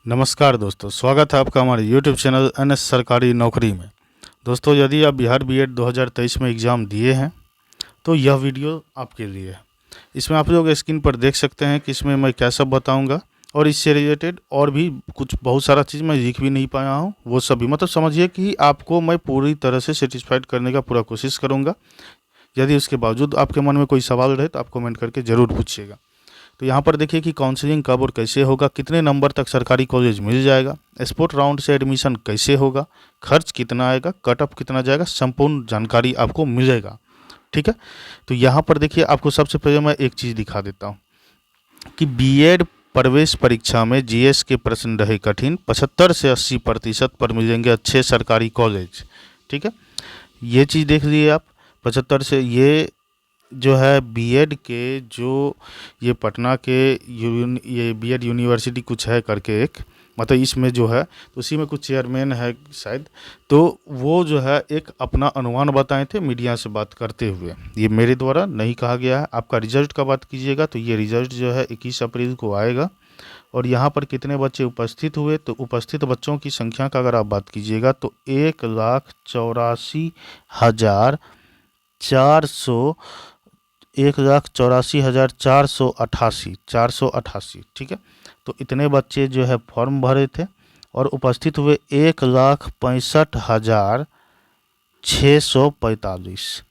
नमस्कार दोस्तों, स्वागत है आपका हमारे YouTube चैनल NS सरकारी नौकरी में। दोस्तों, यदि आप बिहार बीएड 2023 में एग्ज़ाम दिए हैं तो यह वीडियो आपके लिए है। इसमें आप लोग स्क्रीन पर देख सकते हैं कि इसमें मैं क्या सब बताऊंगा और इससे रिलेटेड और भी कुछ बहुत सारा चीज़ मैं लिख भी नहीं पाया हूं, वो सभी मतलब समझिए कि आपको मैं पूरी तरह से सेटिस्फाइड करने का पूरा कोशिश करूँगा। यदि उसके बावजूद आपके मन में कोई सवाल रहे तो आप कमेंट करके ज़रूर पूछिएगा। तो यहाँ पर देखिए कि काउंसलिंग कब और कैसे होगा, कितने नंबर तक सरकारी कॉलेज मिल जाएगा, स्पोर्ट राउंड से एडमिशन कैसे होगा, खर्च कितना आएगा, कट ऑफ कितना जाएगा, संपूर्ण जानकारी आपको मिलेगा। ठीक है, तो यहाँ पर देखिए आपको सबसे पहले मैं एक चीज़ दिखा देता हूँ कि बीएड प्रवेश परीक्षा में जीएस के प्रश्न रहे कठिन, 75 से 80% पर मिलेंगे अच्छे सरकारी कॉलेज। ठीक है, ये चीज़ देख लीजिए आप। 75 से ये जो है बीएड के जो ये पटना के ये बीएड यूनिवर्सिटी कुछ है करके एक, मतलब इसमें जो है तो उसी में कुछ चेयरमैन है शायद, तो वो जो है एक अपना अनुमान बताए थे मीडिया से बात करते हुए। ये मेरे द्वारा नहीं कहा गया है। आपका रिजल्ट का बात कीजिएगा तो ये रिजल्ट जो है 21 अप्रैल को आएगा। और यहाँ पर कितने बच्चे उपस्थित हुए, तो उपस्थित बच्चों की संख्या का अगर आप बात कीजिएगा तो 1,84,488। ठीक है, तो इतने बच्चे जो है फॉर्म भरे थे और उपस्थित हुए 1,65,645।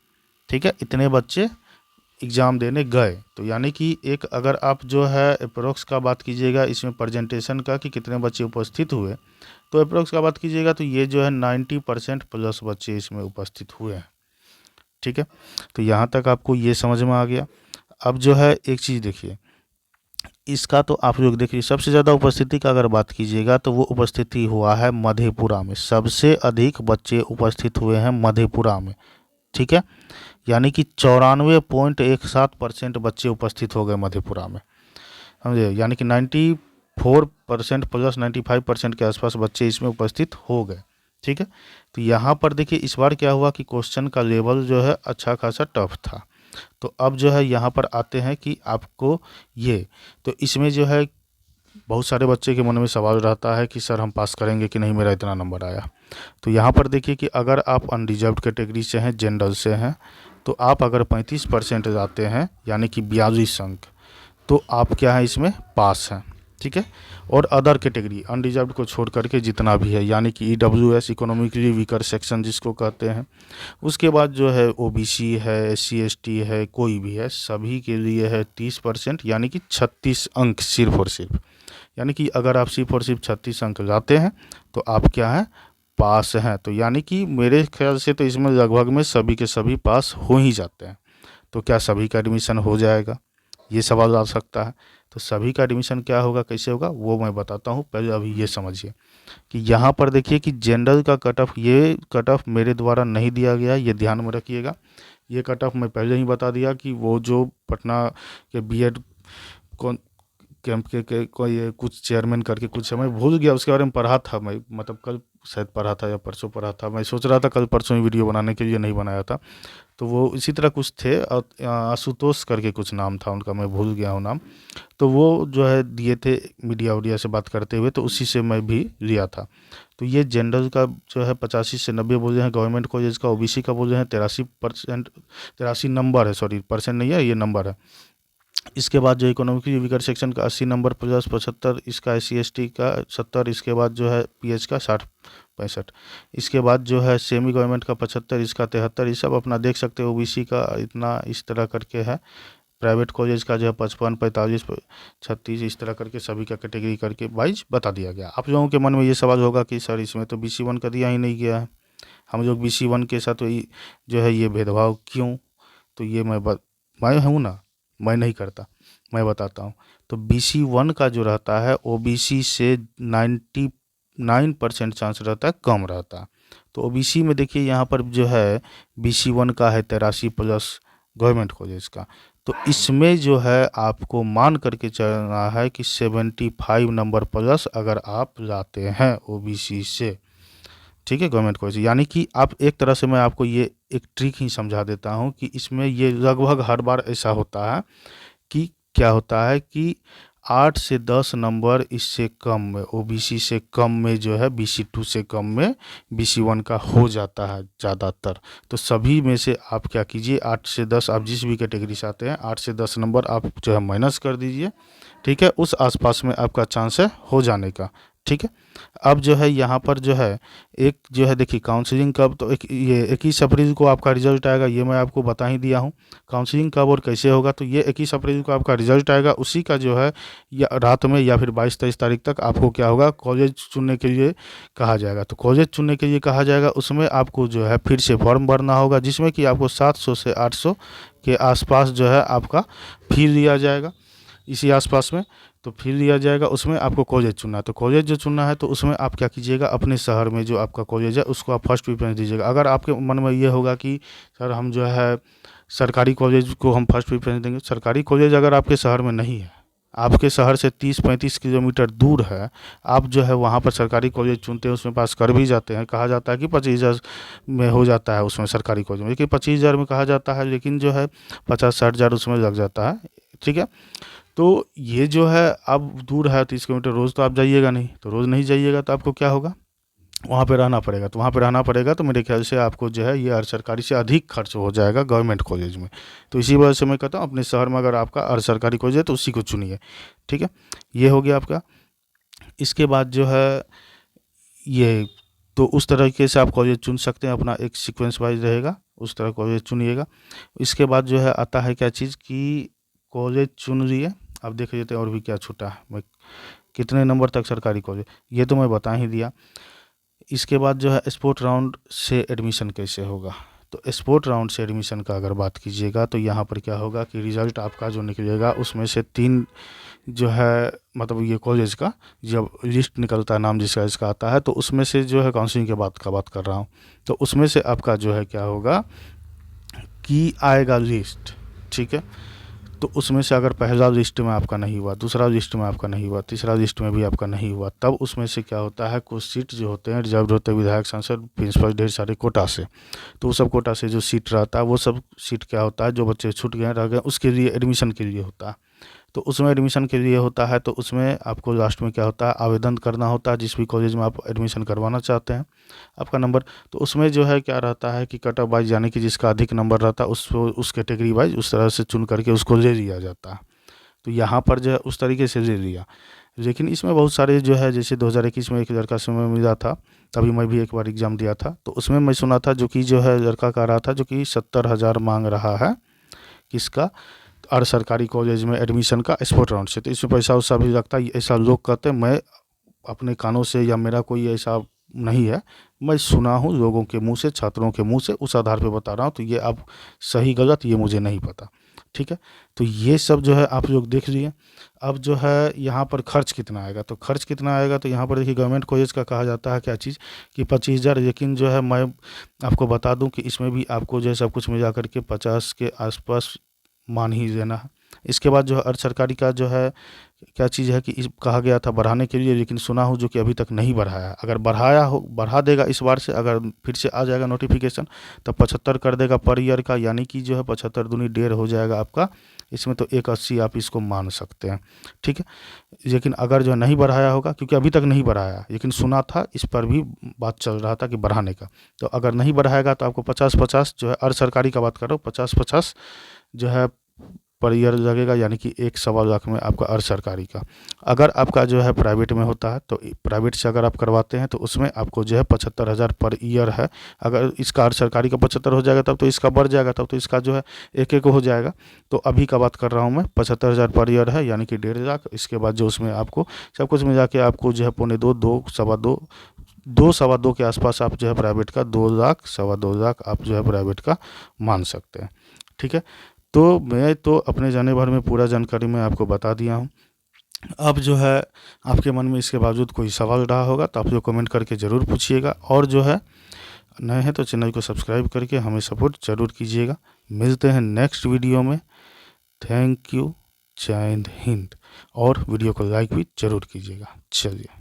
ठीक है, इतने बच्चे एग्ज़ाम देने गए। तो यानी कि एक अगर आप जो है अप्रोक्स का बात कीजिएगा इसमें प्रेजेंटेशन का कि कितने बच्चे उपस्थित हुए, तो अप्रोक्स का बात कीजिएगा तो ये जो है 90% प्लस बच्चे इसमें उपस्थित हुए हैं। ठीक है, तो यहाँ तक आपको ये समझ में आ गया। अब जो है एक चीज़ देखिए, इसका तो आप लोग देखिए सबसे ज़्यादा उपस्थिति का अगर बात कीजिएगा तो वो उपस्थिति हुआ है मधेपुरा में। सबसे अधिक बच्चे उपस्थित हुए हैं मधेपुरा में। ठीक है, यानी कि 94.17% बच्चे उपस्थित हो गए मधेपुरा में, समझे। यानी कि 94% प्लस 95% के आसपास बच्चे इसमें उपस्थित हो गए। ठीक है, तो यहाँ पर देखिए इस बार क्या हुआ कि क्वेश्चन का लेवल जो है अच्छा खासा टफ था। तो अब जो है यहाँ पर आते हैं कि आपको ये, तो इसमें जो है बहुत सारे बच्चे के मन में सवाल रहता है कि सर हम पास करेंगे कि नहीं, मेरा इतना नंबर आया। तो यहाँ पर देखिए कि अगर आप अनरिजर्व्ड कैटेगरी से हैं, जनरल से हैं, तो आप अगर 35% जाते हैं यानी कि 42 अंक, तो आप क्या है इसमें पास हैं। ठीक है, और अदर कैटेगरी अनरिजर्व्ड को छोड़ करके जितना भी है यानी कि ईडब्ल्यूएस इकोनॉमिकली वीकर सेक्शन जिसको कहते हैं, उसके बाद जो है ओबीसी है, एससी एसटी है, कोई भी है, सभी के लिए है 30% यानी कि 36 अंक सिर्फ और सिर्फ। यानी कि अगर आप सिर्फ और सिर्फ 36 अंक लाते हैं तो आप क्या हैं, पास हैं। तो यानी कि मेरे ख्याल से तो इसमें लगभग में सभी के सभी पास हो ही जाते हैं। तो क्या सभी का एडमिशन हो जाएगा, ये सवाल आ सकता है। तो सभी का एडमिशन क्या होगा, कैसे होगा, वो मैं बताता हूँ। पहले अभी ये समझिए कि यहाँ पर देखिए कि जनरल का कट ऑफ, ये कट ऑफ मेरे द्वारा नहीं दिया गया, ये ध्यान में रखिएगा। ये कट ऑफ मैं पहले ही बता दिया कि वो जो पटना के बीएड कौन कैंप के कोई कुछ चेयरमैन करके कुछ है, मैं भूल गया, उसके बारे में पढ़ा था मैं, मतलब कल शायद पढ़ा था या परसों पढ़ा था। मैं सोच रहा था कल परसों ही वीडियो बनाने के लिए, नहीं बनाया था। तो वो इसी तरह कुछ थे, आशुतोष करके कुछ नाम था उनका, मैं भूल गया हूँ नाम। तो वो जो है दिए थे मीडिया उडिया से बात करते हुए, तो उसी से मैं भी लिया था। तो ये जनरल का जो है 85 से 90 बोले हैं, गवर्नमेंट कॉलेज का ओबीसी का बोले हैं 83%, 83 नंबर है, सॉरी परसेंट नहीं है, ये नंबर है। इसके बाद जो इकोनॉमिकली वीकर सेक्शन का 80 नंबर प्लस 75, इसका एससी एसटी का 70, इसके बाद जो है पीएच का 60-65, इसके बाद जो है सेमी गवर्नमेंट का 75, इसका 73, ये सब अपना देख सकते हो। ओबीसी का इतना इस तरह करके है, प्राइवेट कॉलेज का जो है 55, 45, 36, इस तरह करके सभी का कैटेगरी करके वाइज बता दिया गया। आप लोगों के मन में ये सवाल होगा कि सर इसमें तो BC1 का दिया ही नहीं गया है, हम लोग BC1 के साथ जो है ये भेदभाव क्यों। तो ये मैं हूँ ना, मैं नहीं करता, मैं बताता हूँ। तो BC1 का जो रहता है ओबीसी से 99% चांस रहता है, कम रहता है। तो ओबीसी में देखिए यहाँ पर जो है BC1 का है 83 प्लस गवर्नमेंट कॉलेज का, तो इसमें जो है आपको मान करके चलना है कि 75 नंबर प्लस अगर आप लाते हैं ओबीसी से। ठीक है, गवर्नमेंट कॉलेज, यानी कि आप एक तरह से, मैं आपको ये एक ट्रिक ही समझा देता हूँ कि इसमें ये लगभग हर बार ऐसा होता है कि क्या होता है कि 8 से 10 नंबर इससे कम में, ओबीसी से कम में जो है, BC2 से कम में BC1 का हो जाता है ज़्यादातर। तो सभी में से आप क्या कीजिए, 8 से 10 आप जिस भी कैटेगरी से आते हैं 8 से 10 नंबर आप जो है माइनस कर दीजिए, ठीक है। उस आसपास में आपका चांस है हो जाने का, ठीक है। अब जो है यहाँ पर जो है एक जो है देखिए काउंसलिंग कब, तो एक ये 21 अप्रैल को आपका रिजल्ट आएगा, ये मैं आपको बता ही दिया हूँ। काउंसलिंग कब और कैसे होगा, तो ये 21 अप्रैल को आपका रिजल्ट आएगा, उसी का जो है या रात में या फिर 22-23 तारीख तक आपको क्या होगा, कॉलेज चुनने के लिए कहा जाएगा। तो कॉलेज चुनने के लिए कहा जाएगा, उसमें आपको जो है फिर से फॉर्म भरना होगा, जिसमें कि आपको 700 से 800 के आसपास जो है आपका फी लिया जाएगा, इसी आसपास में। तो फिर लिया जाएगा, उसमें आपको कॉलेज चुनना है। तो कॉलेज जो चुनना है तो उसमें आप क्या कीजिएगा, अपने शहर में जो आपका कॉलेज है उसको आप फर्स्ट प्रेफरेंस दीजिएगा। अगर आपके मन में ये होगा कि सर हम जो है सरकारी कॉलेज को हम फर्स्ट प्रेफरेंस देंगे, सरकारी कॉलेज अगर आपके शहर में नहीं है, आपके शहर से 30-35 किलोमीटर दूर है, आप जो है वहाँ पर सरकारी कॉलेज चुनते हैं, उसमें पास कर भी जाते हैं, कहा जाता है कि 25,000 में हो जाता है उसमें सरकारी कॉलेज में, लेकिन 25,000 में कहा जाता है, लेकिन जो है 50-60 हज़ार उसमें लग जाता है, ठीक है। तो ये जो है अब दूर है 30 किलोमीटर, रोज़ तो आप जाइएगा नहीं, तो रोज़ नहीं जाइएगा तो आपको क्या होगा, वहाँ पे रहना पड़ेगा। तो वहाँ पे रहना पड़ेगा तो मेरे ख्याल से आपको जो है ये अर्ध सरकारी से अधिक खर्च हो जाएगा गवर्नमेंट कॉलेज में। तो इसी वजह से मैं कहता हूँ अपने शहर में अगर आपका अर्ध सरकारी कॉलेज है तो उसी को चुनिए, ठीक है। ये हो गया आपका। इसके बाद जो है ये, तो उस तरीके से आप कॉलेज चुन सकते हैं, अपना एक सीक्वेंस वाइज रहेगा, उस तरह कॉलेज चुनिएगा। इसके बाद जो है आता है क्या चीज़ कि कॉलेज चुन लिए, अब देख लेते हैं और भी क्या छूटा है, मैं कितने नंबर तक सरकारी कॉलेज, ये तो मैं बता ही दिया। इसके बाद जो है स्पोर्ट राउंड से एडमिशन कैसे होगा, तो स्पोर्ट राउंड से एडमिशन का अगर बात कीजिएगा तो यहाँ पर क्या होगा कि रिज़ल्ट आपका जो निकलेगा उसमें से 3 जो है, मतलब ये कॉलेज का जब लिस्ट निकलता है, नाम जिसका इसका आता है, तो उसमें से जो है काउंसलिंग के बाद का बात कर रहा हूँ, तो उसमें से आपका जो है क्या होगा कि आएगा लिस्ट, ठीक है। तो उसमें से अगर पहला लिस्ट में आपका नहीं हुआ, दूसरा लिस्ट में आपका नहीं हुआ, तीसरा लिस्ट में भी आपका नहीं हुआ, तब उसमें से क्या होता है, कुछ सीट जो होते हैं रिजर्व होते हैं विधायक, सांसद, प्रिंसिपल, ढेर सारे कोटा से। तो वो सब कोटा से जो सीट रहता है वो सब सीट क्या होता है, जो बच्चे छूट गए रह गए उसके लिए एडमिशन के लिए होता है। तो उसमें एडमिशन के लिए होता है, तो उसमें आपको लास्ट में क्या होता है, आवेदन करना होता है जिस भी कॉलेज में आप एडमिशन करवाना चाहते हैं, आपका नंबर। तो उसमें जो है क्या रहता है कि कट ऑफ वाइज, यानी कि जिसका अधिक नंबर रहता है उसको उस कैटेगरी वाइज उस तरह से चुन करके उसको ले लिया जाता है। तो यहाँ पर जो है उस तरीके से ले लिया। लेकिन इसमें बहुत सारे जो है, जैसे 2021 में एक लड़का से मैं मिला था, तभी मैं भी एक बार एग्ज़ाम दिया था, तो उसमें मैं सुना था जो कि जो है लड़का कह रहा था जो कि 70,000 मांग रहा है, किसका, और सरकारी कॉलेज में एडमिशन का स्पोर्ट राउंड से। तो इसमें पैसा वैसा भी लगता है, ऐसा लोग कहते हैं, मैं अपने कानों से या मेरा कोई ऐसा नहीं है, मैं सुना हूँ लोगों के मुंह से, छात्रों के मुंह से, उस आधार पे बता रहा हूँ। तो ये अब सही गलत ये मुझे नहीं पता, ठीक है। तो ये सब जो है आप लोग देख लिए। अब जो है यहाँ पर खर्च कितना आएगा, तो खर्च कितना आएगा, तो यहाँ पर देखिए गवर्नमेंट कॉलेज का कहा जाता है क्या चीज़ कि 25,000, लेकिन जो है मैं आपको बता दूं कि इसमें भी आपको जो है सब कुछ मिला करके 50 के आसपास मान ही लेना है। इसके बाद जो है अर्ध सरकारी का जो है क्या चीज़ है कि कहा गया था बढ़ाने के लिए, लेकिन सुना हूँ जो कि अभी तक नहीं बढ़ाया। अगर बढ़ाया हो, बढ़ा देगा इस बार से, अगर फिर से आ जाएगा नोटिफिकेशन, तब 75 कर देगा पर ईयर का, यानी कि जो है 75 दूनी 1.5 हो जाएगा आपका। इसमें तो 180 आप इसको मान सकते हैं, ठीक है। लेकिन अगर जो नहीं बढ़ाया होगा, क्योंकि अभी तक नहीं बढ़ाया, लेकिन सुना था इस पर भी बात चल रहा था कि बढ़ाने का, तो अगर नहीं बढ़ाएगा तो आपको 50-50 जो है अर्ध सरकारी का बात कर रहा हूँ, 50-50 जो है पर ईयर लगेगा, यानी कि 1-1.25 लाख में आपका अर्ध सरकारी का। अगर आपका जो है प्राइवेट में होता है, तो प्राइवेट से अगर आप करवाते हैं तो उसमें आपको जो है 75,000 पर ईयर है। अगर इसका अर्ध सरकारी का 75 हो जाएगा तब तो इसका बढ़ जाएगा, तब तो इसका जो है 1-1 हो जाएगा। तो अभी का बात कर रहा हूँ मैं, 75,000 पर ईयर है, यानी कि 1.5 लाख। इसके बाद जो उसमें आपको सब कुछ मिला के आपको जो है 2.25, 2-2.25 के आसपास आप जो है प्राइवेट का 2 लाख, 2.25 लाख आप जो है प्राइवेट का मान सकते हैं, ठीक है। तो मैं तो अपने जाने भर में पूरा जानकारी मैं आपको बता दिया हूँ। अब जो है आपके मन में इसके बावजूद कोई सवाल रहा होगा तो आप लोग कमेंट करके ज़रूर पूछिएगा, और जो है नए हैं तो चैनल को सब्सक्राइब करके हमें सपोर्ट ज़रूर कीजिएगा। मिलते हैं नेक्स्ट वीडियो में। थैंक यू, जय हिंद, और वीडियो को लाइक भी ज़रूर कीजिएगा। चलिए।